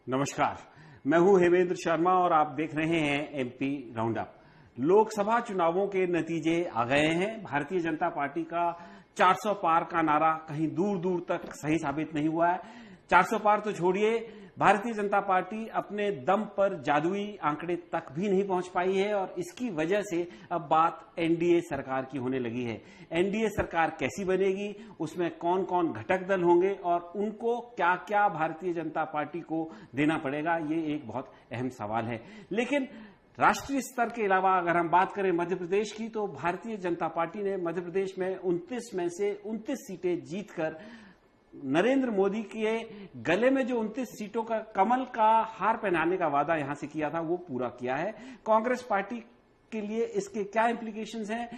नमस्कार, मैं हूं हेमेंद्र शर्मा और आप देख रहे हैं एमपी राउंड अप। लोकसभा चुनावों के नतीजे आ गए हैं। भारतीय जनता पार्टी का 400 पार का नारा कहीं दूर दूर तक सही साबित नहीं हुआ है। 400 पार तो छोड़िए, भारतीय जनता पार्टी अपने दम पर जादुई आंकड़े तक भी नहीं पहुंच पाई है और इसकी वजह से अब बात एनडीए सरकार की होने लगी है। एनडीए सरकार कैसी बनेगी, उसमें कौन कौन घटक दल होंगे और उनको क्या क्या भारतीय जनता पार्टी को देना पड़ेगा, ये एक बहुत अहम सवाल है। लेकिन राष्ट्रीय स्तर के अलावा अगर हम बात करें मध्य प्रदेश की, तो भारतीय जनता पार्टी ने मध्य प्रदेश में 29 में से 29 सीटें जीतकर नरेंद्र मोदी के गले में जो 29 सीटों का कमल का हार पहनाने का वादा यहां से किया था, वो पूरा किया है। कांग्रेस पार्टी के लिए इसके क्या इंप्लीकेशंस हैं?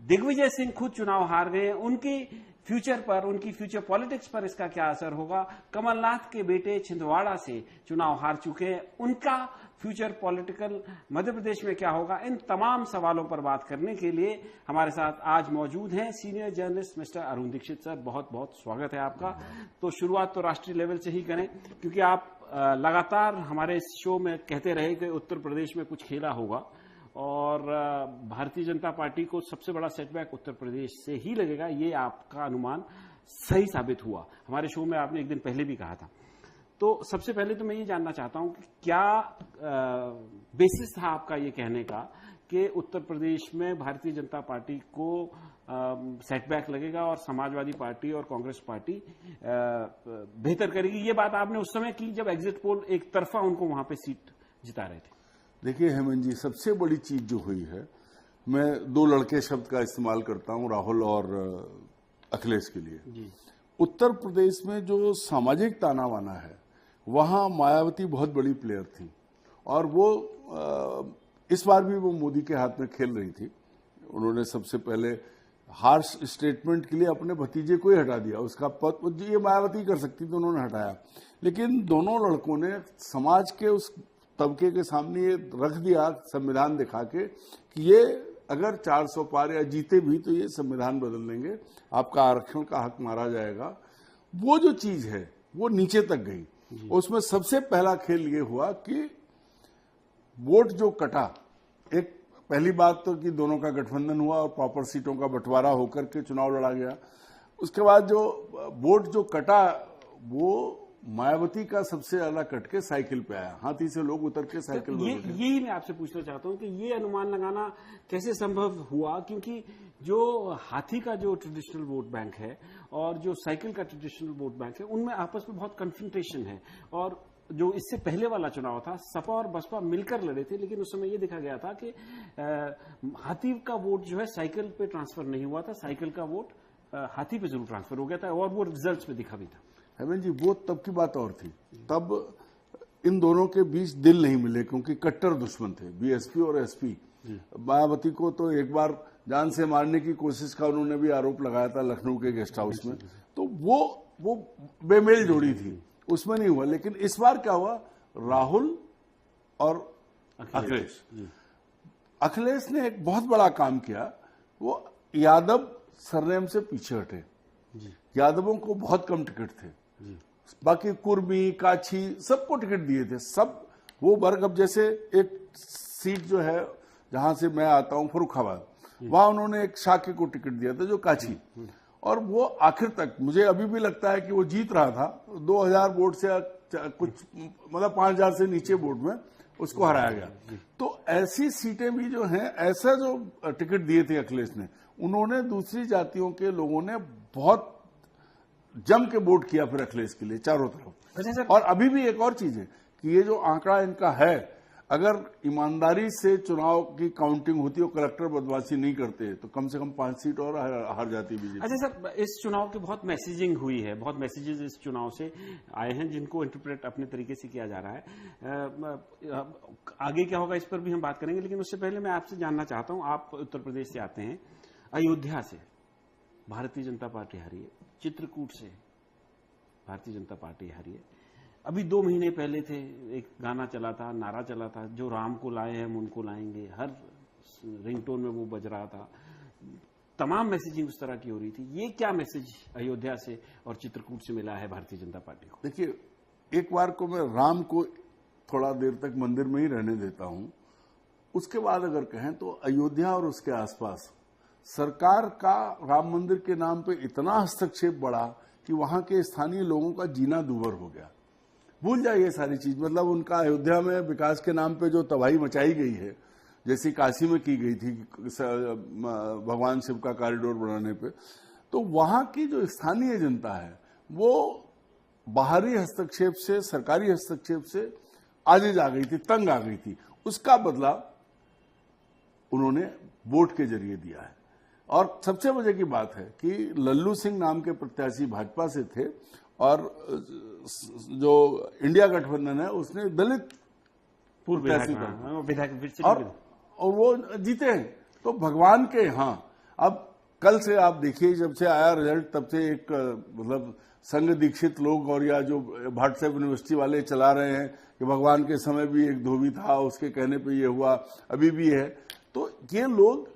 दिग्विजय सिंह खुद चुनाव हार गए, उनकी फ्यूचर पर, उनकी फ्यूचर पॉलिटिक्स पर इसका क्या असर होगा? कमलनाथ के बेटे छिंदवाड़ा से चुनाव हार चुके हैं, उनका फ्यूचर पॉलिटिकल मध्य प्रदेश में क्या होगा? इन तमाम सवालों पर बात करने के लिए हमारे साथ आज मौजूद हैं senior journalist mister Arun Dixit sir. बहुत बहुत स्वागत है आपका। तो शुरुआत तो राष्ट्रीय लेवल से ही करें, क्योंकि आप लगातार हमारे इस शो में कहते रहे कि उत्तर प्रदेश में कुछ खेला होगा और भारतीय जनता पार्टी को सबसे बड़ा सेटबैक उत्तर प्रदेश से ही लगेगा। ये आपका अनुमान सही साबित हुआ। हमारे शो में आपने एक दिन पहले भी कहा था। तो सबसे पहले तो मैं ये जानना चाहता हूं कि क्या बेसिस था आपका ये कहने का कि उत्तर प्रदेश में भारतीय जनता पार्टी को सेटबैक लगेगा और समाजवादी पार्टी और कांग्रेस पार्टी बेहतर करेगी? ये बात आपने उस समय की जब एग्जिट पोल एक तरफा उनको वहां पे सीट जिता रहे थे। देखिए हेमंत जी, सबसे बड़ी चीज जो हुई है, मैं दो लड़के शब्द का इस्तेमाल करता हूं राहुल और अखिलेश के लिए जी। उत्तर प्रदेश में जो सामाजिक ताना बाना है, वहां मायावती बहुत बड़ी प्लेयर थी और वो इस बार भी वो मोदी के हाथ में खेल रही थी। उन्होंने सबसे पहले हार्श स्टेटमेंट के लिए अपने भतीजे को ही हटा दिया, उसका पद ये मायावती कर सकती थी, उन्होंने हटाया। लेकिन दोनों लड़कों ने समाज के उस तबके के सामने ये रख दिया, संविधान दिखा के, कि ये अगर 400 पार या जीते भी तो ये संविधान बदल देंगे, आपका आरक्षण का हक मारा जाएगा। वो जो चीज है वो नीचे तक गई। उसमें सबसे पहला खेल ये हुआ कि वोट जो कटा, एक पहली बात तो कि दोनों का गठबंधन हुआ और प्रॉपर सीटों का बंटवारा होकर के चुनाव लड़ा गया। उसके बाद जो वोट जो कटा वो मायावती का सबसे ज्यादा कट के साइकिल पे आया, हाथी से लोग उतर के साइकिल पे। यही मैं आपसे पूछना चाहता हूं कि ये अनुमान लगाना कैसे संभव हुआ, क्योंकि जो हाथी का जो ट्रेडिशनल वोट बैंक है और जो साइकिल का ट्रेडिशनल वोट बैंक है, उनमें आपस में बहुत कन्फ्रंटेशन है। और जो इससे पहले वाला चुनाव था, सपा और बसपा मिलकर लड़े थे, लेकिन उस समय ये देखा गया था कि हाथी का वोट जो है साइकिल पे ट्रांसफर नहीं हुआ था, साइकिल का वोट हाथी पे जरूर ट्रांसफर हो गया था और वो रिजल्ट में दिखा भी था। हेमंत जी, वो तब की बात और थी। तब इन दोनों के बीच दिल नहीं मिले, क्योंकि कट्टर दुश्मन थे, बीएसपी और एसपी। मायावती को तो एक बार जान से मारने की कोशिश का उन्होंने भी आरोप लगाया था लखनऊ के गेस्ट हाउस में। तो वो बेमेल जोड़ी थी, उसमें नहीं हुआ। लेकिन इस बार क्या हुआ, राहुल और अखिलेश ने एक बहुत बड़ा काम किया। वो यादव सरनेम से पीछे हटे। यादवों को बहुत कम टिकट थे, बाकी कुर्मी, काछी सबको टिकट दिए थे। सब वो वर्ग, अब जैसे एक सीट जो है जहां से मैं आता हूं, फर्रुखाबाद, वहां उन्होंने एक शाके को टिकट दिया था जो काछी, और वो आखिर तक, मुझे अभी भी लगता है कि वो जीत रहा था 2000 वोट से कुछ, मतलब 5000 से नीचे वोट में उसको हराया गया। तो ऐसी सीटें भी जो हैं, ऐसा जो टिकट दिए थे अखिलेश ने, उन्होंने दूसरी जातियों के लोगों ने बहुत जम के वोट किया फिर अखिलेश के लिए चारों तरफ। और अभी भी एक और चीज है कि ये जो आंकड़ा इनका है, अगर ईमानदारी से चुनाव की काउंटिंग होती और कलेक्टर बदमाशी नहीं करते तो कम से कम 5 सीट और हार जाती बीजेपी। अच्छा सर, इस चुनाव की बहुत मैसेजिंग हुई है, बहुत मैसेजेस इस चुनाव से आए हैं जिनको इंटरप्रेट अपने तरीके से किया जा रहा है। आगे क्या होगा इस पर भी हम बात करेंगे, लेकिन उससे पहले मैं आपसे जानना चाहता हूं, आप उत्तर प्रदेश से आते हैं, अयोध्या से भारतीय जनता पार्टी हारी है, चित्रकूट से भारतीय जनता पार्टी हारी है। अभी 2 महीने पहले थे, एक गाना चला था, नारा चला था, जो राम को लाए हैं हम उनको लाएंगे, हर रिंगटोन में वो बज रहा था। तमाम मैसेजिंग उस तरह की हो रही थी। ये क्या मैसेज अयोध्या से और चित्रकूट से मिला है भारतीय जनता पार्टी को? देखिए, एक बार को मैं राम को थोड़ा देर तक मंदिर में ही रहने देता हूं। उसके बाद अगर कहें तो अयोध्या और उसके आसपास सरकार का राम मंदिर के नाम पे इतना हस्तक्षेप बढ़ा कि वहां के स्थानीय लोगों का जीना दूभर हो गया। भूल जाइए सारी चीज, मतलब उनका अयोध्या में विकास के नाम पे जो तबाही मचाई गई है, जैसी काशी में की गई थी भगवान शिव का कॉरिडोर बनाने पे, तो वहां की जो स्थानीय जनता है वो बाहरी हस्तक्षेप से, सरकारी हस्तक्षेप से आजिज आ गई थी, तंग आ गई थी। उसका बदला उन्होंने वोट के जरिए दिया है। और सबसे मजे की बात है कि लल्लू सिंह नाम के प्रत्याशी भाजपा से थे और जो इंडिया गठबंधन है उसने दलित पूर्व प्रत्याशी विधायक और वो जीते हैं। तो भगवान के यहाँ अब कल से आप देखिए, जब से आया रिजल्ट तब से एक मतलब संघ दीक्षित लोग और या जो व्हाट्सएप यूनिवर्सिटी वाले चला रहे हैं कि भगवान के समय भी एक धोबी था, उसके कहने पे ये हुआ, अभी भी है। तो ये लोग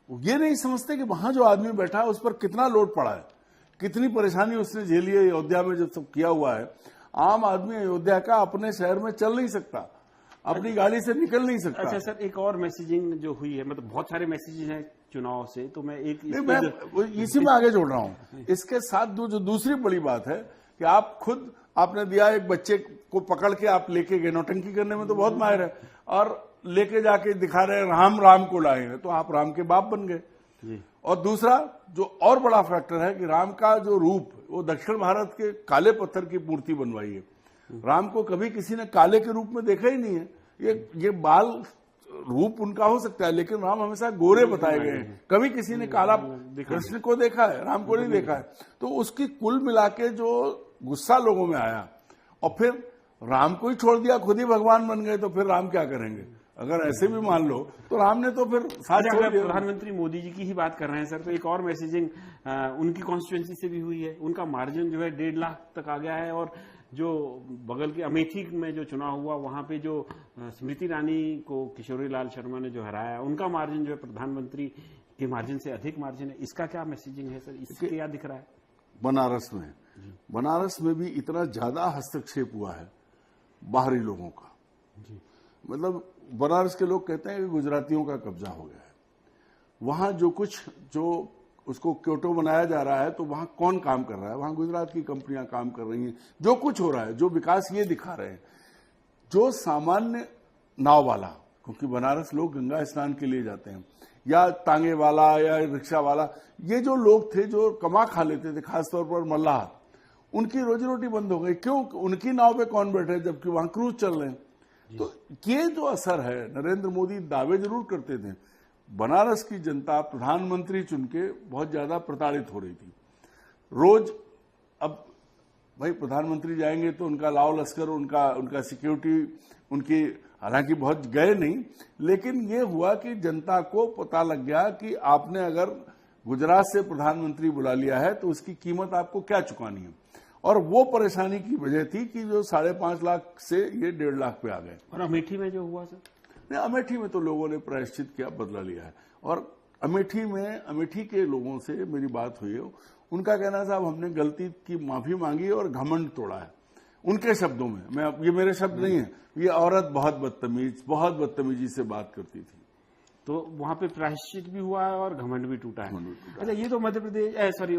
ये नहीं समझते कि वहां जो आदमी बैठा है उस पर कितना लोड पड़ा है, कितनी परेशानी उसने झेली है। अयोध्या में जब सब किया हुआ है, आम आदमी अयोध्या का अपने शहर में चल नहीं सकता, अपनी गाड़ी से निकल नहीं सकता। अच्छा सर, एक और मैसेजिंग जो हुई है, मतलब बहुत सारे मैसेजेस हैं चुनाव से, तो मैं इसी में आगे जोड़ रहा हूं। इसके साथ जो दूसरी बड़ी बात है कि आप खुद आपने दिया, एक बच्चे को पकड़ के आप लेके गए, नौटंकी करने में तो बहुत माहिर है, और लेके जाके दिखा रहे हैं राम को लाए हैं, तो आप राम के बाप बन गए। और दूसरा जो और बड़ा फैक्टर है कि राम का जो रूप, वो दक्षिण भारत के काले पत्थर की मूर्ति बनवाई है। राम को कभी किसी ने काले के रूप में देखा ही नहीं है। ये बाल रूप उनका हो सकता है, लेकिन राम हमेशा गोरे बताए गए हैं। कभी किसी ने काला कृष्ण को देखा है, राम को नहीं देखा है। तो उसकी कुल मिला के जो गुस्सा लोगों में आया, और फिर राम को ही छोड़ दिया, खुद ही भगवान बन गए, तो फिर राम क्या करेंगे? अगर ऐसे भी मान लो तो राम ने तो फिर साथ छोड़ दिया। प्रधानमंत्री मोदी जी की ही बात कर रहे हैं सर, तो एक और मैसेजिंग उनकी कॉन्स्टिट्यूएंसी से भी हुई है। उनका मार्जिन जो है 1.5 लाख तक आ गया है, और जो बगल के अमेठी में जो चुनाव हुआ वहां पे जो स्मृति ईरानी को किशोरी लाल शर्मा ने जो हराया, उनका मार्जिन जो है प्रधानमंत्री के मार्जिन से अधिक मार्जिन है। इसका क्या मैसेजिंग है सर, इसके क्या दिख रहा है? बनारस में भी इतना ज्यादा हस्तक्षेप हुआ है बाहरी लोगों का। मतलब बनारस के लोग कहते हैं कि गुजरातियों का कब्जा हो गया है वहां। जो उसको क्योटो बनाया जा रहा है, तो वहां कौन काम कर रहा है? वहां गुजरात की कंपनियां काम कर रही हैं। जो कुछ हो रहा है, जो विकास ये दिखा रहे हैं, जो सामान्य नाव वाला, क्योंकि बनारस लोग गंगा स्नान के लिए जाते हैं, या तांगे वाला या रिक्शा वाला, ये जो लोग थे जो कमा खा लेते थे, खासतौर पर मल्लाह, उनकी रोजी रोटी बंद हो गई। क्यों? उनकी नाव पे कौन बैठे, जबकि वहां क्रूज चल रहे हैं। तो ये जो असर है, नरेंद्र मोदी दावे जरूर करते थे, बनारस की जनता प्रधानमंत्री चुन के बहुत ज्यादा प्रताड़ित हो रही थी। रोज अब भाई प्रधानमंत्री जाएंगे तो उनका लाव लश्कर, उनका सिक्योरिटी, उनकी हालांकि बहुत गए नहीं, लेकिन ये हुआ कि जनता को पता लग गया कि आपने अगर गुजरात से प्रधानमंत्री बुला लिया है तो उसकी कीमत आपको क्या चुकानी है। और वो परेशानी की वजह थी कि जो 5.5 लाख से ये 1.5 लाख पे आ गए। और अमेठी में जो हुआ सर, नहीं, अमेठी में तो लोगों ने प्रायश्चित किया, बदला लिया है। और अमेठी के लोगों से मेरी बात हुई है, उनका कहना साहब हमने गलती की माफी मांगी और घमंड तोड़ा है। उनके शब्दों में, ये मेरे शब्द नहीं है, ये औरत बहुत बदतमीजी से बात करती थी। तो वहां पे प्रायश्चित भी हुआ है और घमंड भी टूटा है। अच्छा, ये तो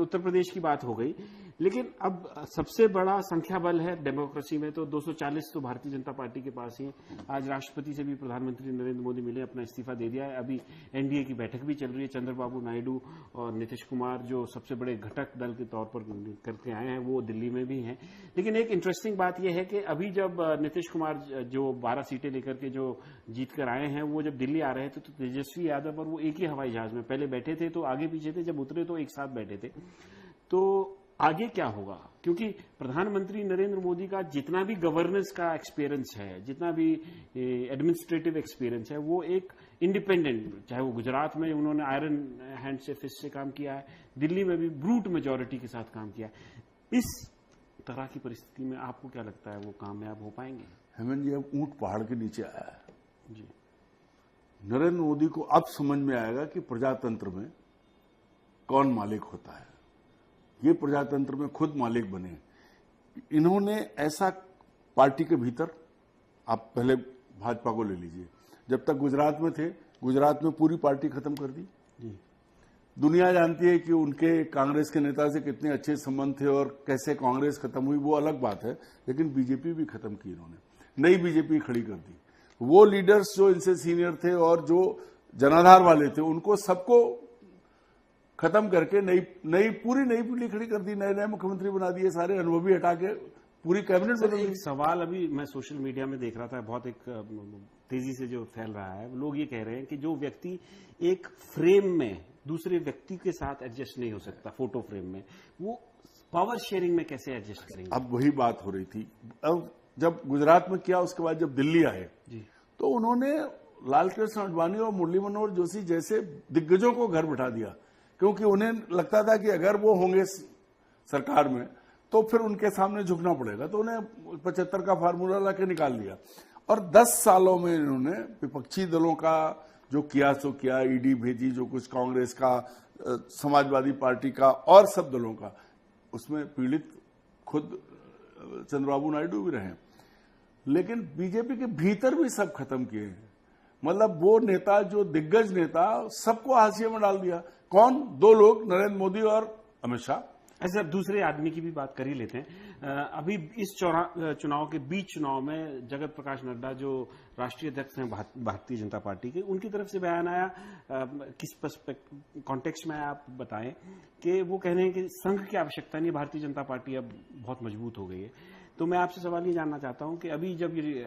उत्तर प्रदेश की बात हो गई, लेकिन अब सबसे बड़ा संख्या बल है डेमोक्रेसी में, तो 240 तो भारतीय जनता पार्टी के पास ही है। आज राष्ट्रपति से भी प्रधानमंत्री नरेंद्र मोदी मिले, अपना इस्तीफा दे दिया है। अभी एनडीए की बैठक भी चल रही है, चंद्रबाबू नायडू और नीतीश कुमार जो सबसे बड़े घटक दल के तौर पर करके आए हैं, वो दिल्ली में भी हैं। लेकिन एक इंटरेस्टिंग बात यह है कि अभी जब नीतीश कुमार जो 12 सीटें लेकर के जो जीत कर आए हैं, वो जब दिल्ली आ रहे थे तो तेजस्वी यादव और वो एक ही हवाई जहाज में पहले बैठे थे, तो आगे पीछे थे, जब उतरे तो एक साथ बैठे थे। तो आगे क्या होगा? क्योंकि प्रधानमंत्री नरेंद्र मोदी का जितना भी गवर्नेंस का एक्सपीरियंस है, जितना भी एडमिनिस्ट्रेटिव एक्सपीरियंस है, वो एक इंडिपेंडेंट, चाहे वो गुजरात में उन्होंने आयरन हैंड से फिस्ट से काम किया है, दिल्ली में भी ब्रूट मेजोरिटी के साथ काम किया है। इस तरह की परिस्थिति में आपको क्या लगता है वो कामयाब हो पाएंगे? हेमंत जी, अब ऊंट पहाड़ के नीचे आया है जी। नरेंद्र मोदी को अब समझ में आएगा कि प्रजातंत्र में कौन मालिक होता है। ये प्रजातंत्र में खुद मालिक बने। इन्होंने ऐसा पार्टी के भीतर, आप पहले भाजपा को ले लीजिए, जब तक गुजरात में थे, गुजरात में पूरी पार्टी खत्म कर दी। दुनिया जानती है कि उनके कांग्रेस के नेता से कितने अच्छे संबंध थे और कैसे कांग्रेस खत्म हुई, वो अलग बात है, लेकिन बीजेपी भी खत्म की इन्होंने, नई बीजेपी खड़ी कर दी। वो लीडर्स जो इनसे सीनियर थे और जो जनाधार वाले थे, उनको सबको खत्म करके पूरी नई पीढ़ी खड़ी कर दी, नए नए मुख्यमंत्री बना दिए, सारे अनुभवी हटा के पूरी कैबिनेट बदल दी। एक सवाल अभी मैं सोशल मीडिया में देख रहा था, बहुत एक तेजी से जो फैल रहा है, लोग ये कह रहे हैं कि जो व्यक्ति एक फ्रेम में दूसरे व्यक्ति के साथ एडजस्ट नहीं हो सकता, फोटो फ्रेम में, वो पावर शेयरिंग में कैसे एडजस्ट करेंगे? अब वही बात हो रही थी। अब जब गुजरात में किया, उसके बाद जब दिल्ली आए तो उन्होंने लालकृष्ण आडवाणी और मुरली मनोहर जोशी जैसे दिग्गजों को घर बिठा दिया, क्योंकि उन्हें लगता था कि अगर वो होंगे सरकार में तो फिर उनके सामने झुकना पड़ेगा, तो उन्हें 75 का फार्मूला लाके निकाल दिया। और 10 सालों में इन्होंने विपक्षी दलों का जो किया सो किया, ईडी भेजी, जो कुछ कांग्रेस का, समाजवादी पार्टी का और सब दलों का, उसमें पीड़ित खुद चंद्रबाबू नायडू भी रहे। लेकिन बीजेपी के भीतर भी सब खत्म किए हैं, मतलब वो नेता जो दिग्गज नेता, सबको हाशिए में डाल दिया। कौन? 2 लोग, नरेंद्र मोदी और अमित शाह। ऐसे दूसरे आदमी की भी बात कर ही लेते हैं। अभी इस चुनाव के बीच चुनाव में जगत प्रकाश नड्डा जो राष्ट्रीय अध्यक्ष हैं भारतीय जनता पार्टी के, उनकी तरफ से बयान आया, किस कॉन्टेक्स्ट में आप बताएं, कि वो कह रहे हैं कि संघ की आवश्यकता नहीं, भारतीय जनता पार्टी अब बहुत मजबूत हो गई है। तो मैं आपसे सवाल ये जानना चाहता हूं कि अभी जब ये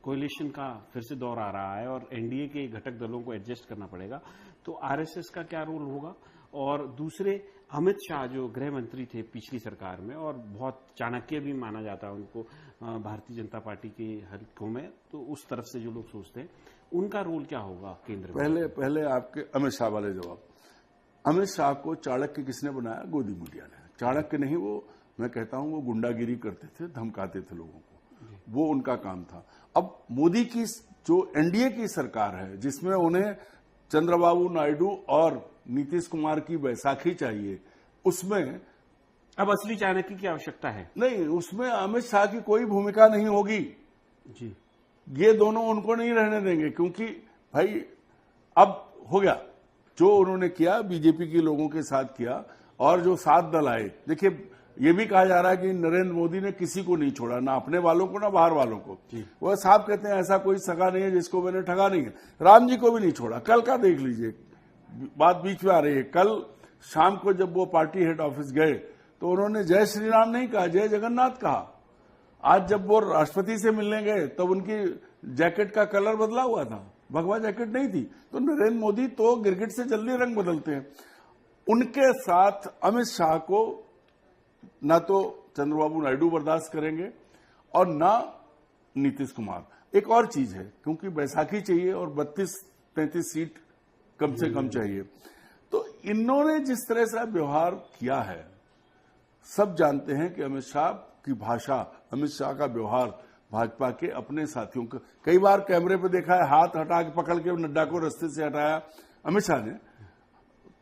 कोएलिशन का फिर से दौर आ रहा है और एनडीए के घटक दलों को एडजस्ट करना पड़ेगा, तो आरएसएस का क्या रोल होगा? और दूसरे, अमित शाह जो गृह मंत्री थे पिछली सरकार में और बहुत चाणक्य भी माना जाता है उनको भारतीय जनता पार्टी के हलकों में, तो उस तरफ से जो लोग सोचते हैं, उनका रोल क्या होगा केंद्र में? पहले आपके अमित शाह वाले जवाब। अमित शाह को चाणक्य किसने बनाया? गोदी मीडिया ने। चाणक्य नहीं, वो मैं कहता हूं वो गुंडागिरी करते थे, धमकाते थे लोगों को, वो उनका काम था। अब मोदी की जो एनडीए की सरकार है, जिसमें उन्हें चंद्रबाबू नायडू और नीतीश कुमार की बैसाखी चाहिए, उसमें अब असली चाणक्य की आवश्यकता है नहीं, उसमें अमित शाह की कोई भूमिका नहीं होगी जी। ये दोनों उनको नहीं रहने देंगे, क्योंकि भाई अब हो गया जो उन्होंने किया, बीजेपी के लोगों के साथ किया, और जो 7 दल आए। देखिए, ये भी कहा जा रहा है कि नरेंद्र मोदी ने किसी को नहीं छोड़ा, ना अपने वालों को ना बाहर वालों को। वो साहब कहते हैं ऐसा कोई सगा नहीं है जिसको मैंने ठगा नहीं है। राम जी को भी नहीं छोड़ा। कल का देख लीजिए, बात बीच में आ रही है। कल शाम को जब वो पार्टी हेड ऑफिस गए तो उन्होंने जय श्री राम नहीं कहा, जय जगन्नाथ कहा। आज जब वो राष्ट्रपति से मिलने गए तब उनकी जैकेट का कलर बदला हुआ था, भगवा जैकेट नहीं थी। तो नरेंद्र मोदी तो गिरगिट से जल्दी रंग बदलते हैं। उनके साथ अमित शाह को ना तो चंद्रबाबू नायडू बर्दाश्त करेंगे और ना नीतीश कुमार। एक और चीज है, क्योंकि बैसाखी चाहिए और 32-33 सीट कम से कम चाहिए, तो इन्होंने जिस तरह से व्यवहार किया है, सब जानते हैं कि अमित शाह की भाषा, अमित शाह का व्यवहार भाजपा के अपने साथियों का, कई बार कैमरे पे देखा है, हाथ हटा के पकड़ के नड्डा को रास्ते से हटाया अमित शाह ने,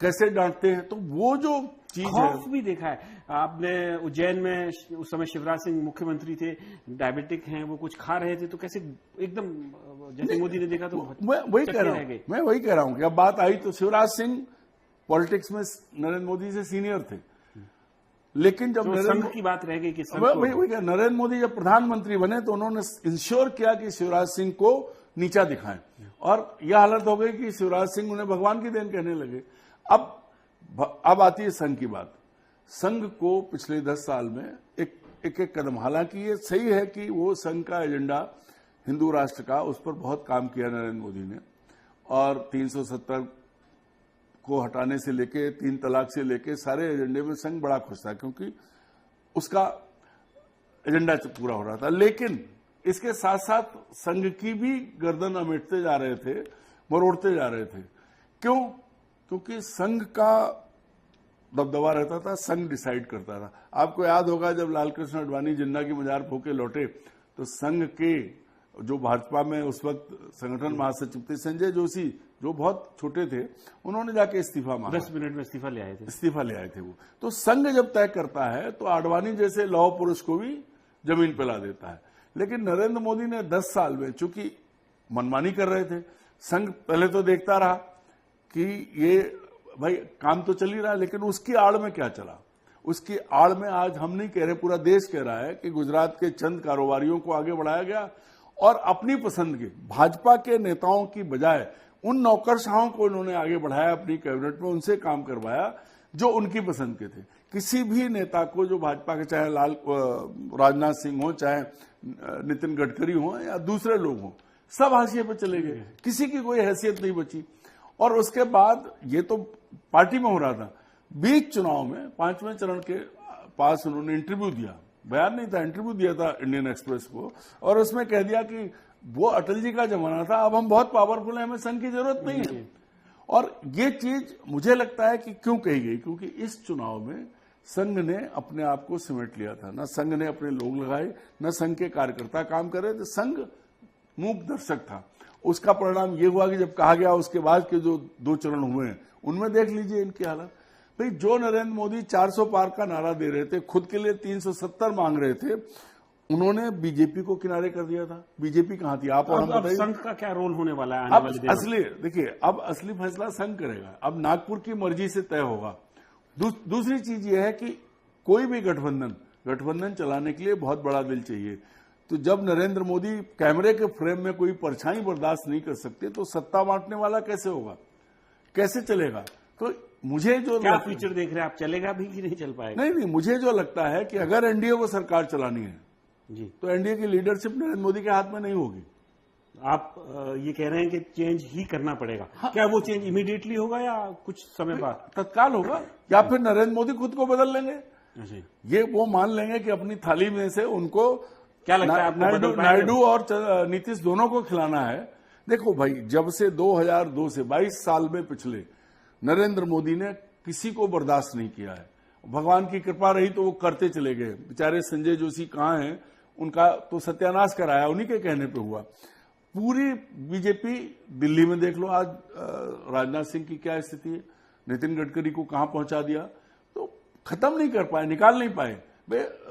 कैसे डांटते हैं। तो वो जो चीज है, भी देखा है आपने। उज्जैन में उस समय शिवराज सिंह मुख्यमंत्री थे, डायबिटिक हैं, वो कुछ खा रहे थे तो कैसे एकदम जैसे मोदी ने देखा तो मैं वही कह रहा हूं कि अब बात आई तो शिवराज सिंह पॉलिटिक्स में नरेंद्र मोदी से सीनियर थे, लेकिन जब नरेंद्र की बात रह गई कि नरेंद्र मोदी जब प्रधानमंत्री बने तो उन्होंने इंश्योर किया कि शिवराज सिंह को नीचा दिखाएं, और यह हालत हो गई कि शिवराज सिंह उन्हें भगवान की देन कहने लगे। अब आती है संघ की बात। संघ को पिछले 10 साल में एक कदम, हालांकि ये सही है कि वो संघ का एजेंडा हिंदू राष्ट्र का, उस पर बहुत काम किया नरेंद्र मोदी ने, और 370 को हटाने से लेके 3 तलाक से लेके सारे एजेंडे में संघ बड़ा खुश था, क्योंकि उसका एजेंडा पूरा हो रहा था। लेकिन इसके साथ साथ संघ की भी गर्दन अमेटते जा रहे थे, मरोड़ते जा रहे थे। क्यों? क्योंकि संघ का दबदबा रहता था, संघ डिसाइड करता था। आपको याद होगा जब लालकृष्ण आडवाणी जिन्ना की मजार फोके लौटे तो संघ के जो भाजपा में उस वक्त संगठन महासचिव थे संजय जोशी, जो बहुत छोटे थे, उन्होंने जाके इस्तीफा मांगा। 10 मिनट में इस्तीफा ले आए थे वो। तो संघ जब तय करता है तो आडवाणी जैसे लौह पुरुष को भी जमीन पे ला देता है। लेकिन नरेंद्र मोदी ने 10 साल में, चूंकि मनमानी कर रहे थे, संघ पहले तो देखता रहा कि ये भाई काम तो चल ही रहा है, लेकिन उसकी आड़ में क्या चला। उसकी आड़ में आज हम नहीं कह रहे, पूरा देश कह रहा है कि गुजरात के चंद कारोबारियों को आगे बढ़ाया गया और अपनी पसंद के भाजपा के नेताओं की बजाय उन नौकरशाहों को उन्होंने आगे बढ़ाया, अपनी कैबिनेट में उनसे काम करवाया जो उनकी पसंद के थे। किसी भी नेता को जो भाजपा के, चाहे राजनाथ सिंह हो, चाहे नितिन गडकरी हो या दूसरे लोग हों, सब हाशिए पर चले गए, किसी की कोई हैसियत नहीं बची। और उसके बाद ये तो पार्टी में हो रहा था, बीच चुनाव में 5वें चरण के पास उन्होंने इंटरव्यू दिया, बयान नहीं था, इंटरव्यू दिया था इंडियन एक्सप्रेस को, और उसमें कह दिया कि वो अटल जी का जमाना था, अब हम बहुत पावरफुल हैं, हमें संघ की जरूरत नहीं है। और ये चीज मुझे लगता है कि क्यों कही गई, क्योंकि इस चुनाव में संघ ने अपने आप को सिमट लिया था, न संघ ने अपने लोग लगाए, न संघ के कार्यकर्ता काम कर रहे थे, संघ मूक दर्शक था। उसका परिणाम ये हुआ कि जब कहा गया उसके बाद के जो 2 चरण हुए हैं उनमें देख लीजिए इनकी हालत। भाई जो नरेंद्र मोदी 400 पार का नारा दे रहे थे, खुद के लिए 370 मांग रहे थे, उन्होंने बीजेपी को किनारे कर दिया था। बीजेपी कहां थी आप और हम बताइए। संघ का क्या रोल होने वाला है आने अब वाले दिनों में? असली देखिए, अब असली फैसला संघ करेगा, अब नागपुर की मर्जी से तय होगा। दूसरी चीज यह है कि कोई भी गठबंधन चलाने के लिए बहुत बड़ा दिल चाहिए। तो जब नरेंद्र मोदी कैमरे के फ्रेम में कोई परछाई बर्दाश्त नहीं कर सकते, तो सत्ता बांटने वाला कैसे होगा, कैसे चलेगा? तो मुझे जो क्या फ्यूचर देख रहे हैं आप, चलेगा भी कि नहीं चल पाएगा? नहीं, मुझे जो लगता है कि अगर एनडीए को सरकार चलानी है जी, तो एनडीए की लीडरशिप नरेंद्र मोदी के हाथ में नहीं होगी। आप ये कह रहे हैं कि चेंज ही करना पड़ेगा। हाँ। क्या वो चेंज इमीडिएटली होगा या कुछ समय बाद? तत्काल होगा, या फिर नरेंद्र मोदी खुद को बदल लेंगे। जी। ये वो मान लेंगे कि अपनी थाली में से उनको क्या लगता है आपको नायडू और नीतीश दोनों को खिलाना है। देखो भाई, जब से 2002 से 22 साल में पिछले नरेंद्र मोदी ने किसी को बर्दाश्त नहीं किया है। भगवान की कृपा रही तो वो करते चले गए। बेचारे संजय जोशी कहाँ हैं, उनका तो सत्यानाश कराया, उन्हीं के कहने पे हुआ। पूरी बीजेपी दिल्ली में देख लो आज राजनाथ सिंह की क्या स्थिति है, नितिन गडकरी को कहां पहुंचा दिया, तो खत्म नहीं कर पाए, निकाल नहीं पाए।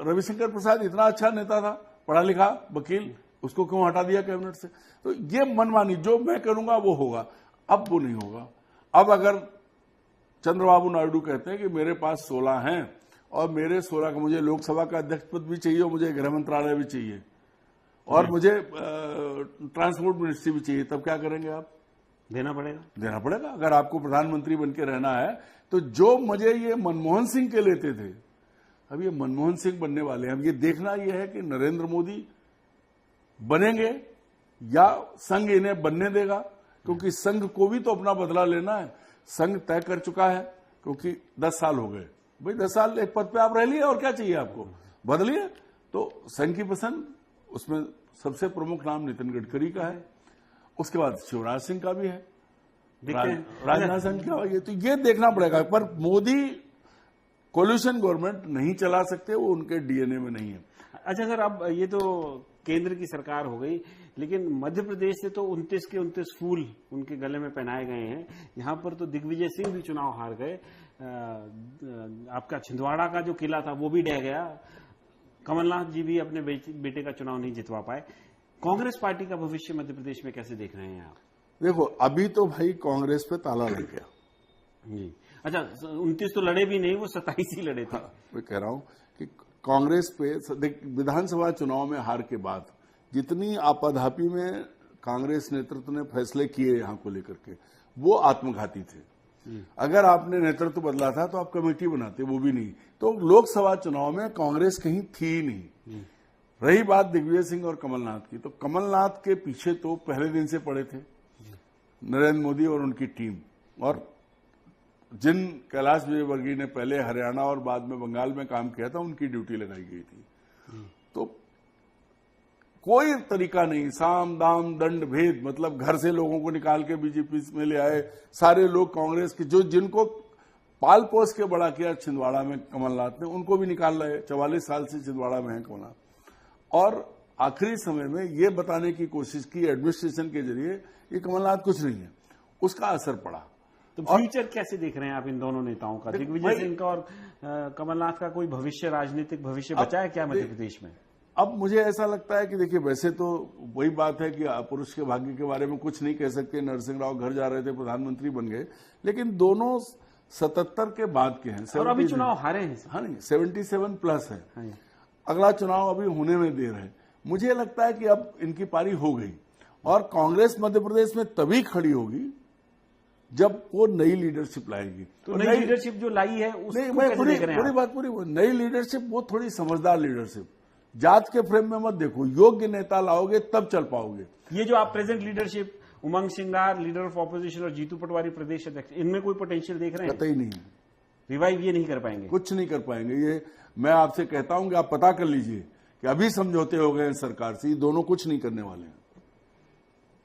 रविशंकर प्रसाद इतना अच्छा नेता था, पढ़ा लिखा वकील, उसको क्यों हटा दिया कैबिनेट से? तो ये मनमानी, जो मैं करूंगा वो होगा, अब वो नहीं होगा। अब अगर चंद्रबाबू नायडू कहते हैं कि मेरे पास 16 हैं और मेरे 16 का मुझे लोकसभा का अध्यक्ष पद भी चाहिए और मुझे गृह मंत्रालय भी चाहिए और मुझे ट्रांसपोर्ट मिनिस्ट्री भी चाहिए, तब क्या करेंगे आप? देना पड़ेगा। अगर आपको प्रधानमंत्री बनके रहना है तो जो मजे ये मनमोहन सिंह के लेते थे, अब ये मनमोहन सिंह बनने वाले हैं। अब ये देखना यह है कि नरेंद्र मोदी बनेंगे या संघ इन्हें बनने देगा, क्योंकि संघ को भी तो अपना बदला लेना है। संघ तय कर चुका है, क्योंकि 10 साल हो गए भाई, 10 साल एक पद पे आप रह लिए और क्या चाहिए आपको, बदलिए। तो संघ की पसंद, उसमें सबसे प्रमुख नाम नितिन गडकरी का है, उसके बाद शिवराज सिंह का भी है, राजनाथ सिंह का है। तो ये देखना पड़ेगा। पर मोदी कोलिशन गवर्नमेंट नहीं चला सकते, वो उनके डीएनए में नहीं है। अच्छा सर, अब ये तो केंद्र की सरकार हो गई, लेकिन मध्य प्रदेश से तो 29 के 29 फूल उनके गले में पहनाए गए हैं। यहाँ पर तो दिग्विजय सिंह भी चुनाव हार गए, आपका छिंदवाड़ा का जो किला था वो भी ढह गया, कमलनाथ जी भी अपने बेटे का चुनाव नहीं जितवा पाए। कांग्रेस पार्टी का भविष्य मध्य प्रदेश में कैसे देख रहे हैं आप? देखो, अभी तो भाई कांग्रेस पे ताला लग गया जी। अच्छा, 29 तो लड़े भी नहीं, वो 27 ही लड़े थे। मैं कह रहा हूं कि कांग्रेस पे विधानसभा चुनाव में हार के बाद जितनी आपाधापी में कांग्रेस नेतृत्व ने फैसले किए यहां को लेकर के, वो आत्मघाती थे। अगर आपने नेतृत्व बदला था तो आप कमेटी बनाते, वो भी नहीं। तो लोकसभा चुनाव में कांग्रेस कहीं थी नहीं। रही बात दिग्विजय सिंह और कमलनाथ की, तो कमलनाथ के पीछे तो पहले दिन से पड़े थे नरेंद्र मोदी और उनकी टीम, और जिन कैलाश विजयवर्गीय ने पहले हरियाणा और बाद में बंगाल में काम किया था, उनकी ड्यूटी लगाई गई थी। तो कोई तरीका नहीं, साम दाम दंड भेद, मतलब घर से लोगों को निकाल के बीजेपी में ले आए। सारे लोग कांग्रेस के, जो जिनको पाल पोस के बड़ा किया छिंदवाड़ा में कमलनाथ ने, उनको भी निकाल रहे। 44 साल से छिंदवाड़ा में है कमलनाथ। और आखिरी समय में ये बताने की कोशिश की एडमिनिस्ट्रेशन के जरिए ये कमलनाथ कुछ नहीं है, उसका असर पड़ा। तो फ्यूचर कैसे देख रहे हैं आप इन दोनों नेताओं का, दिग्विजय सिंह का और कमलनाथ का? कोई भविष्य, राजनीतिक भविष्य बचा है क्या मध्य प्रदेश में? अब मुझे ऐसा लगता है कि देखिए, वैसे तो वही बात है कि पुरुष के भाग्य के बारे में कुछ नहीं कह सकते। नरसिंह राव घर जा रहे थे, प्रधानमंत्री बन गए, लेकिन दोनों 77 के बाद के हैं। और अभी चुनाव हारे हैं। हाँ नहीं, 77 प्लस है। हाँ। अगला चुनाव अभी होने में देर है। मुझे लगता है कि अब इनकी पारी हो गई, और कांग्रेस मध्य प्रदेश में तभी खड़ी होगी जब वो नई लीडरशिप लाएगी। तो नई लीडरशिप जो लाई है उसको कैसे देख रहे हैं आप? पूरी नई लीडरशिप, वो थोड़ी समझदार लीडरशिप। जात के फ्रेम में मत देखो, योग्य नेता लाओगे तब चल पाओगे। ये जो आप प्रेजेंट लीडरशिप, उमंग सिंगार लीडर ऑफ ऑपोजिशन और जीतू पटवारी प्रदेश अध्यक्ष, इनमें कोई पोटेंशियल देख रहे हैं? कतई नहीं। रिवाइव ये नहीं कर पाएंगे, कुछ नहीं कर पाएंगे। ये मैं आपसे कहता हूं कि आप पता कर लीजिए कि अभी समझौते हो गए हैं सरकार से, ये दोनों कुछ नहीं करने वाले हैं।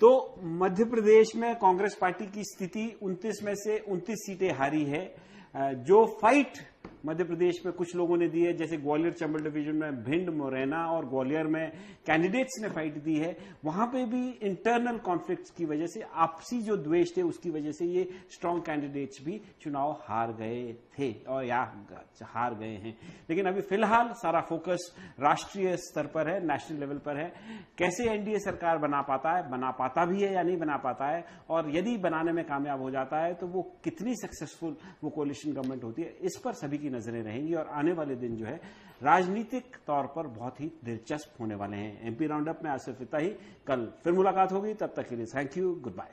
तो मध्य प्रदेश में कांग्रेस पार्टी की स्थिति 29 में से 29 सीटें हारी है। जो फाइट मध्य प्रदेश में कुछ लोगों ने दी है, जैसे ग्वालियर चंबल डिवीजन में भिंड, मुरैना और ग्वालियर में कैंडिडेट्स ने फाइट दी है, वहां पे भी इंटरनल कॉन्फ्लिक्ट्स की वजह से, आपसी जो द्वेष थे उसकी वजह से ये स्ट्रांग कैंडिडेट्स भी चुनाव हार गए थे और या हार गए हैं। लेकिन अभी फिलहाल सारा फोकस राष्ट्रीय स्तर पर है, नेशनल लेवल पर है। कैसे एनडीए सरकार बना पाता भी है या नहीं बना पाता है, और यदि बनाने में कामयाब हो जाता है तो वो कितनी सक्सेसफुल वो कोलिशन गवर्नमेंट होती है, इस पर सभी की नजरें रहेंगी। और आने वाले दिन जो है राजनीतिक तौर पर बहुत ही दिलचस्प होने वाले हैं। एमपी राउंड अप में आज सिर्फ इतना ही। कल फिर मुलाकात होगी, तब तक के लिए थैंक यू, गुड बाय।